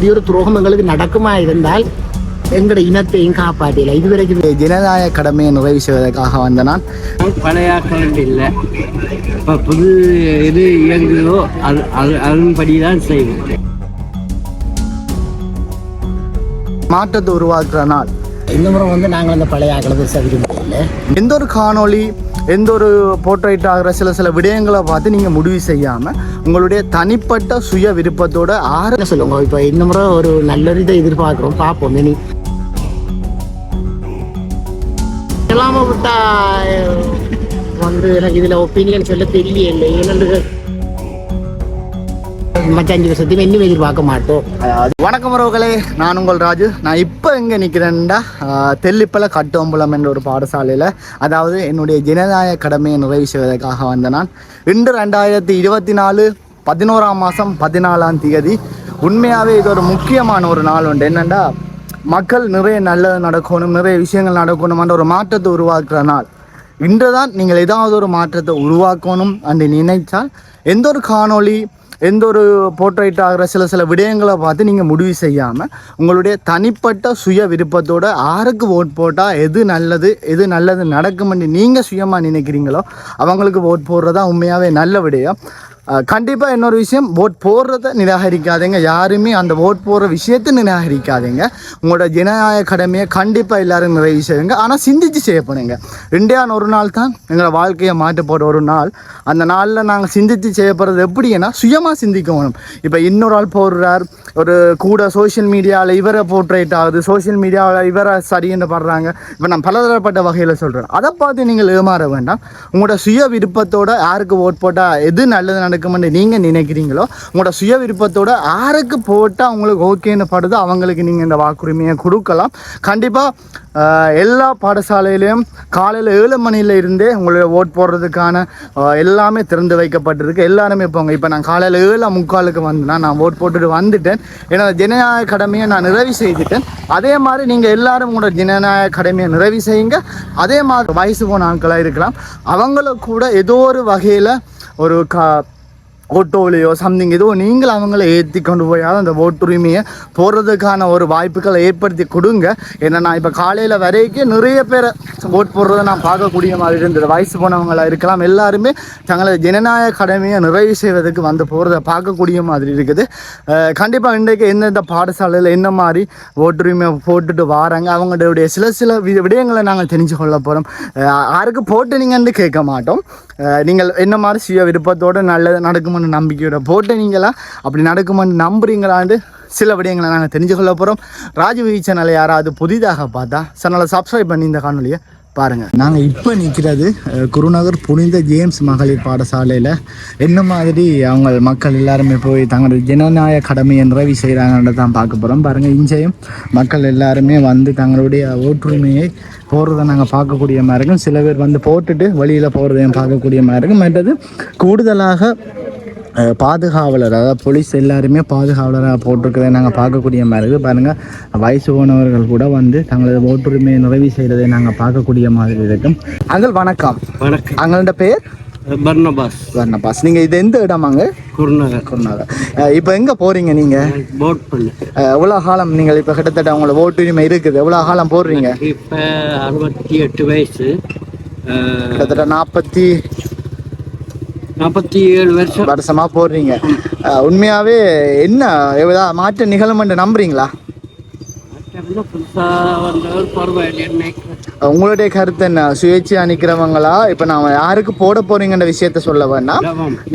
இப்படி ஒரு துரோகம் எங்களுக்கு நடக்குமா இருந்தால் எங்களோட இனத்தையும் காப்பாற்றல. இதுவரைக்கும் ஜனநாயக கடமையை நிறைவு செய்வதற்காக வந்த நான் பழையாக்கள் இல்லை. இப்போ புது எது இயங்குதோ அதன்படி தான் செய்வோம். மாற்றத்தை உருவாக்குற நாள். இந்த முறை நாங்கள் அந்த பழைய ஆக்களை பெருசாக விரும்பல. எந்த ஒரு காணொளி, எந்த ஒரு போர்ட்ரைட் ஆகிற சில விடயங்களை பார்த்து நீங்கள் முடிவு செய்யாமல் உங்களுடைய தனிப்பட்ட சுய விருப்பத்தோட சொல்லுங்க. இப்போ இந்த முறை ஒரு நல்ல இதை எதிர்பார்க்குறோம், பார்ப்போம். இனி எல்லாம விட்டா எனக்கு இதில் ஒப்பீனியன் சொல்ல தெரியல. ஏனென்று மற்ற 5 வருஷத்தையும் இன்னும் எதிர்பார்க்க மாட்டோம். வணக்கம் உறவுகளே, நான் உங்கள் ராஜு. நான் இப்போ எங்கே நிற்கிறேன்டா, தெல்லிப்பல கட்டோம்பலம் என்ற ஒரு பாடசாலையில், அதாவது என்னுடைய ஜனநாயக கடமையை நிறைவு செய்வதற்காக வந்த நான். இன்று 2024 11ஆம் மாதம் 14ஆம் தேதி. உண்மையாகவே இது ஒரு முக்கியமான ஒரு நாள் உண்டு. என்னென்னா, மக்கள் நிறைய நல்லது நடக்கணும், நிறைய விஷயங்கள் நடக்கணுமென்ற ஒரு மாற்றத்தை உருவாக்குற நாள். இன்று தான் நீங்கள் ஏதாவது ஒரு மாற்றத்தை உருவாக்கணும் என்று நினைத்தால் எந்த ஒரு காணொளி, எந்த ஒரு போர்ட்ரைட் ஆகிற சில விடயங்களை பார்த்து நீங்கள் முடிவு செய்யாமல் உங்களுடைய தனிப்பட்ட சுய விருப்பத்தோடு யாருக்கு ஓட் போட்டால் எது நல்லது நடக்கும்னு நீங்கள் சுயமாக நினைக்கிறீங்களோ அவங்களுக்கு ஓட் போடுறதா உண்மையாகவே நல்ல விடயம். கண்டிப்பாக இன்னொரு விஷயம், ஓட் போடுறத நிராகரிக்காதீங்க. யாருமே அந்த ஓட் போடுற விஷயத்தை நிராகரிக்காதீங்க. உங்களோட ஜனநாயக கடமையை கண்டிப்பாக எல்லோரும் நிறைவு செய்யுங்க. ஆனால் சிந்திச்சு செய்யப்படுங்க. இந்தியான்னு ஒரு நாள் தான் எங்களை வாழ்க்கையை மாற்ற போகிற ஒரு நாள். அந்த நாளில் நாங்கள் சிந்தித்து செய்யப்படுறது எப்படின்னா, சுயமாக சிந்திக்கணும். இப்போ இன்னொரு ஆள் போடுறார், ஒரு கூட சோஷியல் மீடியாவில் இவரை போர்ட்ரேட் ஆகுது, சோஷியல் மீடியாவில் இவரை சரின்னு படுறாங்க. இப்போ நான் பலதரப்பட்ட வகையில் சொல்கிறேன். அதை பார்த்து நீங்கள் ஏமாற வேண்டாம். உங்களோட சுய விருப்பத்தோடு யாருக்கு ஓட் போட்டால் எது நல்லது நடக்கும்னு நீங்கள் நினைக்கிறீங்களோ, உங்களோட சுய விருப்பத்தோடு யாருக்கு போட்டால் உங்களுக்கு ஓகேன்னு படுதோ அவங்களுக்கு நீங்கள் இந்த வாக்குரிமையை கொடுக்கலாம். கண்டிப்பாக எல்லா பாடசாலையிலையும் காலையில் 7 மணியில் இருந்தே உங்களுடைய ஓட் போடுறதுக்கான எல்லாமே திறந்து வைக்கப்பட்டிருக்கு. எல்லாருமே போங்க. இப்போ நான் காலையில் 7:45 வந்தேன்னா நான் ஓட் போட்டுட்டு வந்துட்டேன். என்னோட ஜனநாயக கடமையை நான் நிறைவு செய்துட்டேன். அதே மாதிரி நீங்கள் எல்லாரும் உங்களோட ஜனநாயக கடமையை நிறைவு செய்யுங்க. அதே மாதிரி வயசு போன ஆட்களாக இருக்கலாம், அவங்கள கூட ஏதோ ஒரு வகையில் ஒரு ஓட்டோலையோ சம்திங் ஏதோ நீங்கள் அவங்கள ஏற்றி கொண்டு போயால் அந்த ஓட்டுரிமையை போடுறதுக்கான ஒரு வாய்ப்புகளை ஏற்படுத்தி கொடுங்க. ஏன்னா நான் இப்போ காலையில் வரைக்கும் நிறைய பேரை ஓட் போடுறதை நான் பார்க்கக்கூடிய மாதிரி இருந்தது. வயசு போனவங்களாக இருக்கலாம், எல்லாருமே தங்களது ஜனநாயக கடமையை நிறைவு செய்வதற்கு வந்து போகிறத பார்க்கக்கூடிய மாதிரி இருக்குது. கண்டிப்பாக இன்றைக்கு எந்தெந்த பாடசாலையில் என்ன மாதிரி ஓட்டுரிமை போட்டுட்டு வராங்க, அவங்களுடைய சில விடயங்களை நாங்கள் தெரிஞ்சு கொள்ள போகிறோம். யாருக்கு போட்டு நீங்கன்னு கேட்க மாட்டோம். நீங்கள் என்ன மாதிரி சுய விருப்பத்தோடு நல்லது நடக்குமென்னு நம்பிக்கையோட போட்டு நீங்களா அப்படி நடக்குமென்னு நம்புறீங்களான்னு சில விடயங்களை நாங்கள் தெரிஞ்சு கொள்ள போகிறோம். ராஜ்வீ சேனலை யாராவது புதிதாக பார்த்தா சேனலை சப்ஸ்கிரைப் பண்ணி இந்த காணொலியை பாருங்கள். நாங்கள் இப்போ நிற்கிறது குருநகர் புனித ஜேம்ஸ் மகளிர் பாடசாலையில். என்ன மாதிரி அவங்க மக்கள் எல்லாருமே போய் தங்களோட ஜனநாயக கடமையை நிறைவு செய்கிறாங்கன்றதை தான் பார்க்க போகிறோம். பாருங்கள், இங்கேயும் மக்கள் எல்லாருமே வந்து தங்களுடைய ஓட்டுரிமையை போடுறதை நாங்கள் பார்க்கக்கூடிய மாதிரி இருக்கும். சில பேர் வந்து போட்டுட்டு வழியில் போகிறதையும் பார்க்கக்கூடிய மாதிரி இருக்கும். மற்றது கூடுதலாக பாதுகாவலர், அதாவது போலீஸ் எல்லாருமே பாதுகாவலராக போட்டிருக்கிறத நாங்கள் பார்க்கக்கூடிய மாதிரி இருக்குது. பாருங்கள், வயசு போனவர்கள் கூட வந்து தங்களது ஓட்டுரிமையை நிறைவு செய்கிறதை நாங்கள் பார்க்கக்கூடிய மாதிரி இருக்கும். அங்கள் வணக்கம். வணக்கம். அங்களோட பேர் பர்னபாஸ். நீங்கள் இது எந்த இடமாங்க? குருநகர். இப்போ எங்கே போகிறீங்க நீங்கள்? போட் பண்ணு. எவ்வளோ காலம் நீங்கள் இப்போ கிட்டத்தட்ட உங்களை ஓட்டுரிமை இருக்குது, எவ்வளோ காலம் போடுறீங்க? இப்போ 68 வயசு. கிட்டத்தட்ட 47 வருஷமா போடுறீங்க. உண்மையாவே என்ன ஏதாவது மாற்றம் நிகழும் நம்புறீங்களா? உங்களுடைய கருத்து என்ன? சுயேட்சையா நிக்கிறவங்களா? இப்ப நான் யாருக்கு போட போறீங்கன்ற விஷயத்த சொல்ல வேண்டாம்.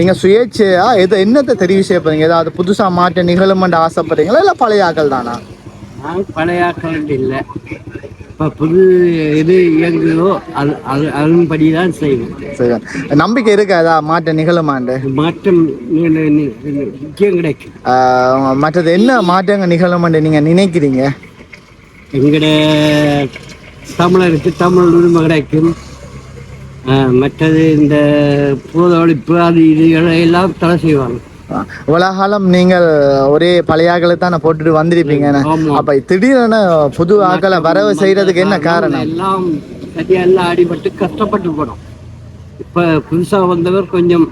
நீங்க சுயேட்சையா என்னத்தை தெரிவு செய்ய போறீங்க? ஏதாவது புதுசா மாற்றம் நிகழும் ஆசைப்படுறீங்களா, இல்ல பழைய ஆக்கள் தானா? பழைய ஆக்கள் இல்லை. இப்போ புது எது இயங்குதோ அதன்படி தான் செய்வோம். சரி, நம்பிக்கை இருக்காதா மாற்றம் நிகழுமாண்டு? மாற்றம் நிச்சயம் கிடைக்கும். மற்றது என்ன மாற்றங்கள் நிகழுமாண்டு நீங்க நினைக்கிறீங்க? எங்கட தமிழருக்கு தமிழ் உரிமை கிடைக்கும். மற்றது இந்த பூத ஒழிப்பு அது இதுகளை எல்லாம் தடை செய்வாங்க. உலகாலம் நீங்கள் ஒரே பழைய ஆக்களை தான் போட்டுட்டு வந்திருப்பீங்க. அப்ப திடீரென புது ஆக்களை வரவு செய்யறதுக்கு என்ன காரணம்? எல்லாம் சரியா எல்லாம் அடிபட்டு கஷ்டப்பட்டு போனோம். இப்ப புதுசா வந்தவர் கொஞ்சம்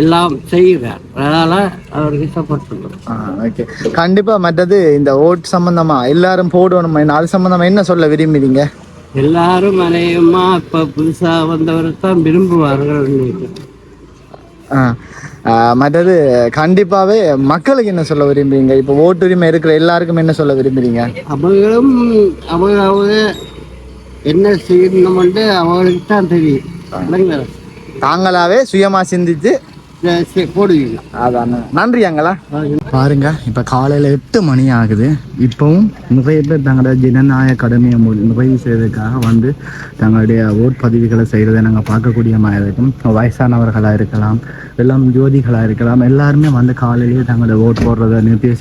எல்லாம் செய்கிறார். அதனால அவருக்கு சப்போர்ட் பண்ணுறோம். ஓகே, கண்டிப்பா. மற்றது இந்த ஓட் சம்பந்தமா எல்லாரும் போடணும், அது சம்பந்தமா என்ன சொல்ல விரும்புறீங்க? எல்லாரும் அநேகமா இப்ப புதுசா வந்தவரை தான் விரும்புவார்கள். மற்றது கண்டிப்பாவே மக்களுக்கு என்ன சொல்ல விரும்புறீங்க? இப்போ ஓட்டுரிமை இருக்கிற எல்லாருக்கும் என்ன சொல்ல விரும்புறீங்க? அவங்களும் அவங்க என்ன செய்யணும்னு அவங்களுக்கு தான் தெரியும். தாங்களாவே சுயமா சிந்திச்சு போடுவீங்க. அதான். நன்றி அங்களா. பாருங்க, இப்போ காலையில் 8 மணி ஆகுது. இப்போவும் நிறைய பேர் தங்களோட ஜனநாயக கடமையை நிறைவு செய்வதற்காக வந்து தங்களுடைய ஓட் பதிவுகளை செய்கிறத நாங்கள் பார்க்கக்கூடிய மாதிரி இருக்கும். வயசானவர்களாக இருக்கலாம், எல்லாம் ஜோதிகளாக இருக்கலாம், எல்லாருமே வந்து காலையிலேயே தங்களோட ஓட் போடுறதை நிறைவு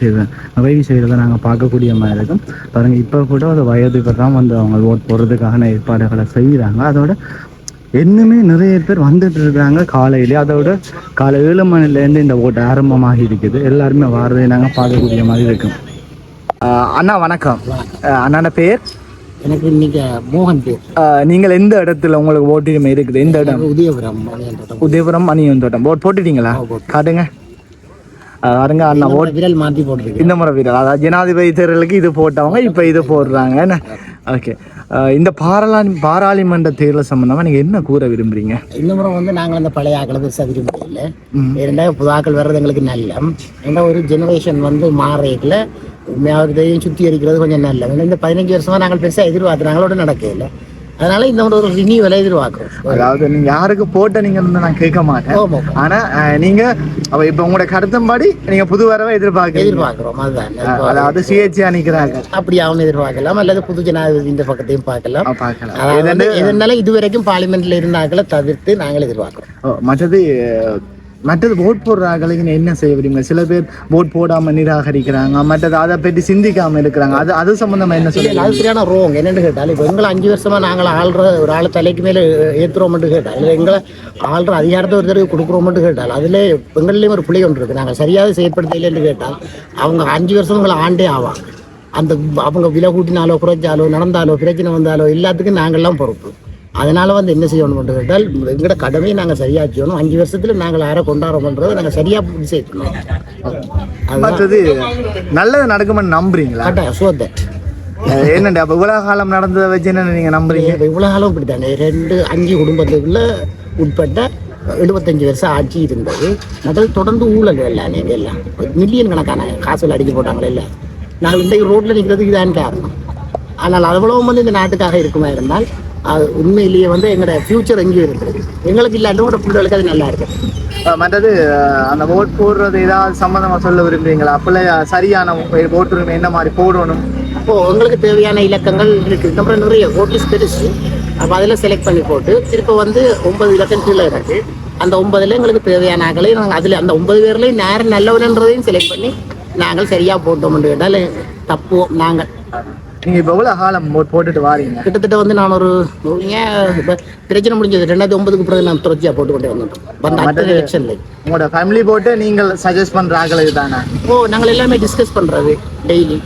செய்கிறத நாங்கள் பார்க்கக்கூடிய மாதிரி இருக்கும். பாருங்கள், இப்போ கூட ஒரு வயதுக்கு தான் வந்து அவங்க ஓட் போடுறதுக்கான ஏற்பாடுகளை செய்கிறாங்க. அதோட இன்னுமே நிறைய பேர் வந்துட்டு இருக்காங்க காலையிலே. அதோட காலை 7 மணிலேருந்து இந்த ஓட்டு ஆரம்பமாகி இருக்குது. எல்லாருமே வாரதை நாங்கள் பார்க்கக்கூடிய மாதிரி இருக்கும். அண்ணா வணக்கம். அண்ணாண்ட பேர்? எனக்கு இன்னைக்கு மோகன் பேர். நீங்கள் எந்த இடத்துல உங்களுக்கு ஓட்டுரிமை இருக்குது? எந்த இடம்? உதயபுரம் மணியன் தோட்டம். ஓட் போட்டுட்டீங்களா? காட்டுங்க. பாருங்க அண்ணா ஓட் விரல் மாற்றி போட்டுருக்கு. இந்த முறை விரல், அதாவது ஜனாதிபதி தேர்தலுக்கு இது போட்டவங்க இப்போ இது போடுறாங்க. என்ன? ஓகே, இந்த பாராளுமன்ற தேர்தல் சம்பந்தமா நீங்க என்ன கூற விரும்புறீங்க? இந்த முறை வந்து நாங்கள் அந்த பழைய ஆக்களை பெருசாக விரும்ப இல்லை. இரண்டாவது புது ஆக்கள் வர்றது எங்களுக்கு நல்ல. ஏன்னா ஒரு ஜெனரேஷன் வந்து மாறுறதுல அவருதையும் சுற்றி அடிக்கிறது கொஞ்சம் நல்ல. ஏன்னா இந்த 15 வருஷமா நாங்கள் பெருசாக எதிர்பார்க்குறாங்களோட நடக்க இல்லை. அதனால இந்த ஒரு ரினியூவலை எதிர்பார்க்குறோம். அதாவது நீங்க யாருக்கு போட்ட நீங்க நான் கேட்க மாட்டேன். ஆனா நீங்க இப்ப உங்களோட கருத்தம்படி நீங்க புது வரவை எதிர்பார்க்கிறோம். அதுதான், அதாவது சுயேட்சையா நிக்கிறாங்க, அப்படி அவனை எதிர்பார்க்கலாம். அல்லது புது ஜனாதிபதி இந்த பக்கத்தையும் பார்க்கலாம். இதனால இதுவரைக்கும் பார்லிமெண்ட்ல இருந்தாக்களை தவிர்த்து நாங்கள் எதிர்பார்க்கிறோம். மற்றது ஓட் போடுறாங்களுக்கு என்ன செய்ய விரும்புங்க? சில பேர் ஓட் போடாம நிராகரிக்கிறாங்க, மற்றது அதை பற்றி சிந்திக்காம இருக்கிறாங்க. அது சம்பந்தமா என்ன சொல்லுங்க? அது சரியான ரோங். என்னன்னு கேட்டாலும் இப்போ எங்களை 5 வருஷமா நாங்கள் ஆள்ற ஒரு ஆள் தலைக்கு மேலே ஏற்றுறோம்னு கேட்டால், இல்லை எங்களை ஆள்ற அதிகாரத்தை ஒரு தடவை கொடுக்குறோம்னு கேட்டால், அதில் எங்கள்லேயும் ஒரு பிள்ளை ஒன்று இருக்குது. நாங்கள் சரியாக செயற்படுத்தலைன்னு கேட்டால் அவங்க 5 வருஷம் எங்களை ஆண்டே ஆவாங்க. அந்த அவங்க விலை கூட்டினாலோ குறைச்சாலோ நடந்தாலோ பிரச்சனை வந்தாலோ எல்லாத்துக்கும் நாங்கள்லாம் பொறுப்பு. அதனால வந்து என்ன செய்யணும் கேட்டால், எங்களோட கடமையை நாங்கள் சரியா செய்யணும். 5 வருஷத்துல நாங்கள் யாரை கொண்டாடுறோம்ன்றதை நாங்கள் சரியா செய்யணும். மற்றது நல்லது நடக்குமென்னு நம்புறீங்களா? என்னண்டா அப்ப இவ்வளவு காலம் நடந்ததை வச்சு என்ன நீங்க நம்புறீங்க? இவ்வளவு காலம் இப்படித்தானே 2-5 குடும்பத்துக்குள்ள உட்பட்ட 75 வருஷம் ஆட்சி இருந்தது. மற்றது தொடர்ந்து ஊழல் எல்லாம் எல்லாம் மில்லியன் கணக்கான காசுகள் அடிக்க போட்டாங்களே இல்லை. நாங்கள் இந்த ரோட்ல நிற்கிறதுக்கு இதான் காரணம். ஆனால் அவ்வளவு வந்து இந்த நாட்டுக்காக இருக்குமா இருந்தால் அது உண்மையிலேயே வந்து எங்களோட ஃபியூச்சர் எங்கேயும் இருக்குது. எங்களுக்கு இல்லாட்டோட பிள்ளைகளுக்கு அது நல்லா இருக்கு. மற்றது அந்த ஓட் போடுறது ஏதாவது சம்மந்தமா சொல்ல விரும்புறீங்களா? அப்பெல்லாம் சரியான ஓட்டுரிமை என்ன மாதிரி போடணும்? இப்போ உங்களுக்கு தேவையான இலக்கங்கள் இருக்குது. அப்புறம் நிறைய ஓட் லிஸ்ட் பெருசு. அப்போ அதில் செலக்ட் பண்ணி போட்டு திருப்ப வந்து 9 இலக்கம் கீழே இருக்கு. அந்த 9ல் எங்களுக்கு தேவையான ஆகலையும் நாங்கள் அதில் அந்த 9 பேர்லையும் நேரம் நல்லவனன்றதையும் செலக்ட் பண்ணி நாங்கள் சரியா போட்டோம் கேட்டால் தப்புவோம். நாங்கள் நீங்க இப்ப எவ்வளவு காலம் போட்டுட்டு வாரீங்க? கிட்டத்தட்ட வந்து நான் ஒரு பிரச்சனை முடிஞ்சது 2009க்கு பிறகு நான் தொடர்ச்சியா போட்டு கொண்டே வந்துட்டோம். உங்களோட ஃபேமிலி போட்டு நீங்கள் சஜஸ்ட் பண்ற ஆகலை தானே? நாங்கள் எல்லாமே டிஸ்கஸ் பண்றது டெய்லி.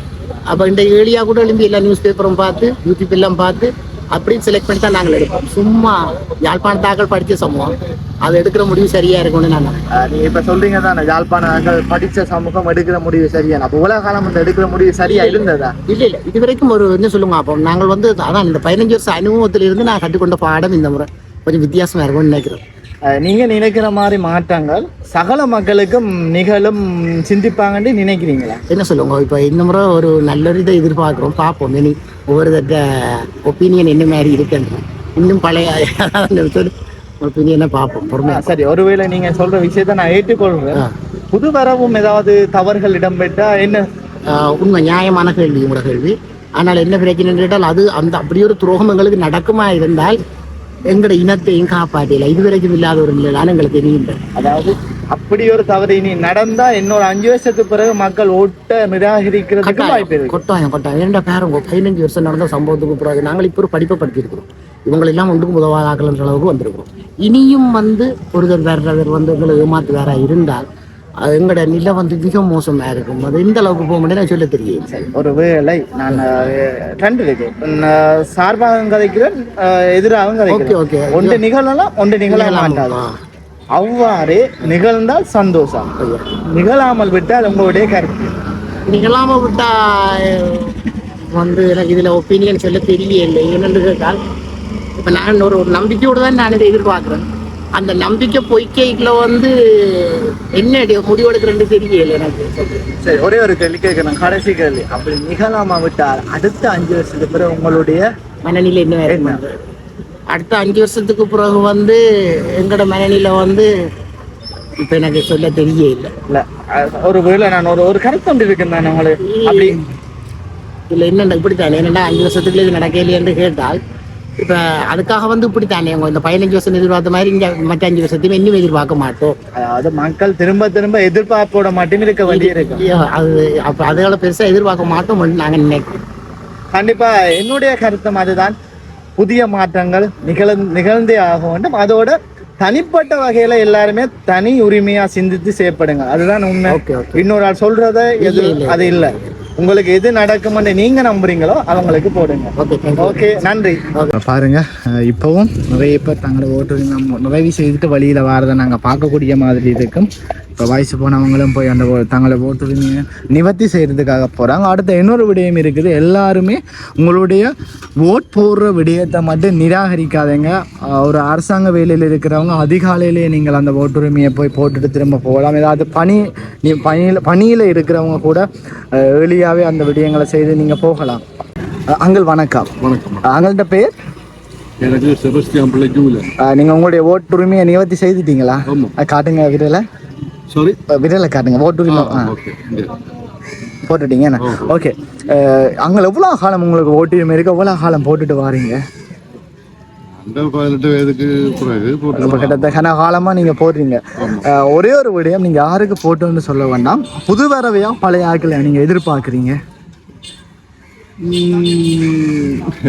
அப்போ இந்த ஏழியா கூட எழும்பி எல்லா நியூஸ் பேப்பரும் பார்த்து யூடியூப் எல்லாம் பார்த்து அப்படி செலக்ட் பண்ணி தான் நாங்கள் எடுப்போம். சும்மா யாழ்ப்பாணத்தாக்கள் படித்த சமூகம் அதை எடுக்கிற முடிவு சரியா இருக்கும்னு நான் நீங்க இப்ப சொல்றீங்க தானே, யாழ்ப்பாணத்தாக்கள் படித்த சமூகம் எடுக்கிற முடிவு சரியா? அப்போ உலக காலம் வந்து எடுக்கிற முடிவு சரியா இருந்ததா? இல்லை இது வரைக்கும் ஒரு என்ன சொல்லுங்க. அப்போ நாங்கள் வந்து அதான் இந்த 15 வருஷம் அனுபவத்திலிருந்து நான் கற்றுக்கொண்ட பாடம் இந்த முறை கொஞ்சம் வித்தியாசமா இருக்கும்னு நினைக்கிறேன். நீங்க நினைக்கிற மாதிரி மாற்றங்கள் சகல மக்களுக்கும் நிகழும் சிந்திப்பாங்கன்னு நினைக்கிறீங்களா? என்ன சொல்லுங்க. இப்போ இந்த முறை ஒரு நல்ல இதை எதிர்பார்க்குறோம். பார்ப்போம் இனி ஒவ்வொரு ஒப்பீனியன் என்ன மாதிரி இருக்குன்னு. இன்னும் பழைய ஒப்பீனியனை பார்ப்போம் பொறுமையா. சரி, ஒருவேளை நீங்க சொல்ற விஷயத்த நான் ஏற்றுக்கொள்றேன். புது வரவும் ஏதாவது தவறுகள் இடம்பெற்றா என்ன? உண்மை நியாயமான கேள்வி உங்களோட கேள்வி. ஆனால் என்ன பிரச்சனை கேட்டால் அது அந்த அப்படி ஒரு துரோகம் எங்களுக்கு நடக்குமா இருந்தால் எங்களோட இனத்தையும் காப்பாற்றல. இதுவரைக்கும் இல்லாத ஒரு நிலையிலான எங்களுக்கு தெரியும். அதாவது அப்படி ஒரு தவறு இனி நடந்தா இன்னொரு 5 வருஷத்துக்கு பிறகு மக்கள் ஓட்ட நிராகரிக்கிறதுக்கு வாய்ப்பு இருக்கு. கொட்டாயம் ஏன்டா பேரங்க 15 வருஷம் நடந்த சம்பவத்துக்கு பிறகு நாங்கள் இப்போ ஒரு படிப்பை படிச்சிருக்கிறோம். இவங்களெல்லாம் ஒன்றுக்கும் உதவாதாக்கலன்ற அளவுக்கு வந்திருக்கிறோம். இனியும் வந்து ஒருத்தர் வேறவர் வந்து எங்களை ஏமாத்து வேற இருந்தால் எங்களோட நிலை வந்து மிக மோசமா இருக்கும். அது இந்த அளவுக்கு போக முடியாது சொல்ல தெரியும். ஒரு வேளை நான் ரெண்டு இருக்கு, சார்பாகவும் கதைக்கிறேன், எதிராகவும் கதைக்கிறேன். ஒன்று நிகழலாம், ஒன்று நிகழ மாட்டாது. அவ்வாறு நிகழ்ந்தால் சந்தோஷம், நிகழாமல் விட்டால் உங்களுடைய கருத்து. நிகழாம விட்டா வந்து எனக்கு இதுல ஒப்பீனியன் சொல்ல தெரியல. என்னென்று கேட்டால் இப்ப நான் ஒரு நம்பிக்கையோடு தான் நான் இதை எதிர்பார்க்கிறேன். அந்த நம்பிக்கை பொய்க்கைக்குள்ள வந்து என்ன முடிவெடுக்கிறேன்னு தெரியல எனக்கு. சரி, ஒரே ஒரு கேள்வி கேட்கணும், கடைசி கேள்வி. அப்படி நிகழாம விட்டால் அடுத்த 5 வருஷத்துக்கு பிறகு உங்களுடைய மனநிலை என்ன? அடுத்த 5 வருஷத்துக்கு பிறகு வந்து எங்களோட மனநிலை வந்து இப்ப எனக்கு சொல்ல தெரியல. இல்ல ஒரு வேளை நான் ஒரு கருத்து ஒன்று இருக்குன்னு நான் உங்களுக்கு அப்படி இல்லை என்னென்ன இப்படித்தானே, என்னென்னா 5 வருஷத்துக்குள்ள இது நடக்கலையென்று கேட்டால் இப்போ அதுக்காக வந்து இப்படித்தானே இந்த 15 வருஷம் எதிர்பார்த்த மாதிரி இங்கே மற்ற 5 வருஷத்தையும் இன்னும் எதிர்பார்க்க மாட்டோம். அதாவது மக்கள் திரும்ப திரும்ப எதிர்பார்ப்போட மட்டும் இருக்க வேண்டியிருக்கு. அது அப்போ அதுகளை பெருசாக எதிர்பார்க்க மாட்டோம் நாங்கள் நினைக்கிறோம். கண்டிப்பா என்னுடைய கருத்தும் அதுதான். புதிய மாற்றங்கள் நிகழ்ந்தே ஆக வேண்டும். அதோட தனிப்பட்ட வகையில எல்லாருமே தனி உரிமையா சிந்தித்து செயற்படுங்க, அதுதான் உண்மை. இன்னொரு ஆள் சொல்றத எது அது இல்லை. உங்களுக்கு எது நடக்கும்னு நீங்க நம்புறீங்களோ அவங்களுக்கு போடுங்க. ஓகே, நன்றி. பாருங்க, இப்பவும் நிறைய பேர் தங்களை ஓட்டுரிமை நிறைவு செய்துட்டு வழியில வாரதை நாங்க பார்க்கக்கூடிய மாதிரி இருக்கும். இப்போ வயசு போனவங்களும் போய் அந்த தங்களை ஓட்டுரிமையை நிவர்த்தி செய்யறதுக்காக போறாங்க. அடுத்த இன்னொரு விடயம் இருக்குது, எல்லாருமே உங்களுடைய ஓட் போடுற விடயத்தை மட்டும் நிராகரிக்காதீங்க. ஒரு அரசாங்க வேலையில் இருக்கிறவங்க அதிகாலையிலேயே நீங்கள் அந்த ஓட்டுரிமையை போய் போட்டுட்டு திரும்ப போகலாம். ஏதாவது பணியில் இருக்கிறவங்க கூட எளியாகவே அந்த விடயங்களை செய்து நீங்கள் போகலாம். அங்கிள் வணக்கம். வணக்கம். அங்கள்கிட்ட பேர்? எனக்கு செபஸ்டியன் பிள்ளை ஜூல. நீங்கள் உங்களுடைய ஓட்டுரிமையை நிவர்த்தி செய்துட்டீங்களா? காட்டுங்க விரலை. சாரி, விரலை காட்டுங்க. ஓட்டுரிமை போட்டுட்டீங்க. ஓகே, அங்கே எவ்வளோ காலம் உங்களுக்கு ஓட்டுரிமை இருக்கு? எவ்வளோ காலம் போட்டுட்டு வாரீங்க? 18 வயதுக்கு பிறகு இப்போ கிட்டத்தட்ட காலமாக நீங்கள் போடுறீங்க. ஒரே ஒரு விடயம், நீங்கள் யாருக்கு போட்டோன்னு சொல்ல வேண்டாம், புது வரவையா பழைய ஆட்களை நீங்கள் எதிர்பார்க்குறீங்க?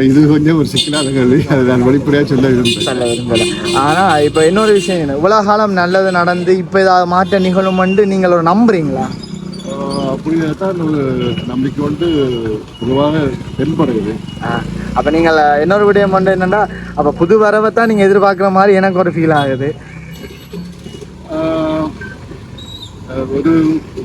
இது கொஞ்சம் ஒரு சிக்கலான கேள்வி, அதை நான் வெளிப்படையாக சொல்ல விரும்பல. ஆனால் இப்போ இன்னொரு விஷயம் என்ன, இவ்வளோ காலம் நல்லது நடந்து இப்போ ஏதாவது மாற்ற நிகழும்னு நீங்கள் ஒரு நம்புறீங்களா? அப்படிதான் ஒரு நம்பிக்கை வந்து பொதுவாக தென்படுகிறது. அப்போ நீங்கள் இன்னொரு விடயம் வந்து என்னென்னா, அப்போ புது வரவை தான் நீங்கள் எதிர்பார்க்குற மாதிரி எனக்கு ஒரு ஃபீல் ஆகுது. ஒரு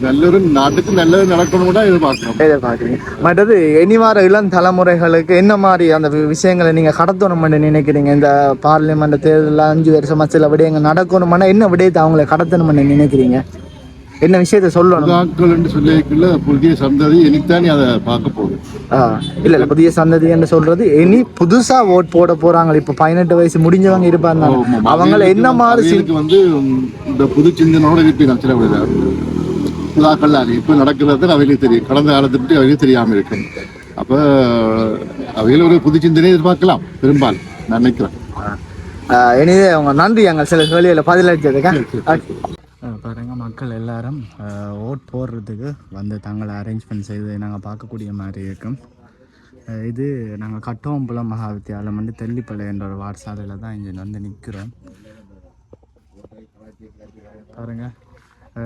நல்லொரு நாட்டுக்கு நல்லது நடக்கணும்னா எதிர்பார்க்குறீங்க. மற்றது இனி வார இளம் தலைமுறைகளுக்கு என்ன மாதிரி அந்த விஷயங்களை நீங்கள் கடத்தணும்னு நினைக்கிறீங்க? இந்த பார்லிமெண்ட் தேர்தலில் 5 வருஷமா சில விடயங்கள் நடக்கணும்னா என்ன விடயத்தை அவங்களை கடத்தணும்னு நினைக்கிறீங்க? என்ன விஷயத்த சொல்லணும்? சொல்லிக்கல புதிய சந்ததி எனக்குத்தானே அதை பார்க்க போகுது. இல்லை புதிய சந்ததி என்று சொல்றது இனி புதுசா ஓட் போட போறாங்க. இப்போ 18 வயசு முடிஞ்சவங்க இருப்பாங்க, அவங்கள என்ன மாதிரி வந்து இந்த புது சிந்தனோட இருப்பீங்க. சில புதாக்கள் இப்போ நடக்கிறது அவைகளுக்கு தெரியும், கடந்த காலத்தை பற்றி அவைகளுக்கு தெரியாமல் இருக்கும். அப்போ அவைகள் ஒரு புது சிந்தனை எதிர்பார்க்கலாம் பெரும்பாலும் நான் நினைக்கிறேன். இனிதே அவங்க நன்றி அங்கே சில கேள்வியில் பதிலளிச்சதுக்கா. பாருங்க, மக்கள் எல்லாரும் ஓட் போடுறதுக்கு வந்து தங்களை அரேஞ்ச்மெண்ட் செய்து நாங்கள் பார்க்கக்கூடிய மாதிரி இருக்கும். இது நாங்கள் கட்டோம்புலம் மகா வித்தியாலயம் வந்து தெல்லிப்பள்ளி என்ற ஒரு வாட்சாலையில் தான் இங்கே வந்து நிற்கிறோம். பாருங்க,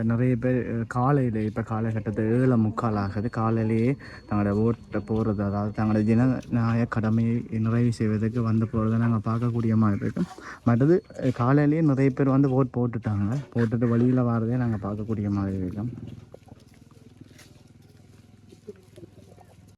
நிறைய பேர் காலையில் இப்போ காலகட்டத்தில் 7:45 ஆகுது. காலையிலேயே தங்களோட ஓட்டை போடுறது, அதாவது தங்களோட ஜனநாயக கடமையை நிறைவு செய்வதற்கு வந்து போகிறத நாங்கள் பார்க்கக்கூடிய மாதிரி இருக்கும். மற்றது காலையிலேயே நிறைய பேர் வந்து ஓட் போட்டுட்டாங்க, போட்டுட்டு வழியில் வரதே நாங்கள் பார்க்கக்கூடிய மாதிரி இருக்கும்.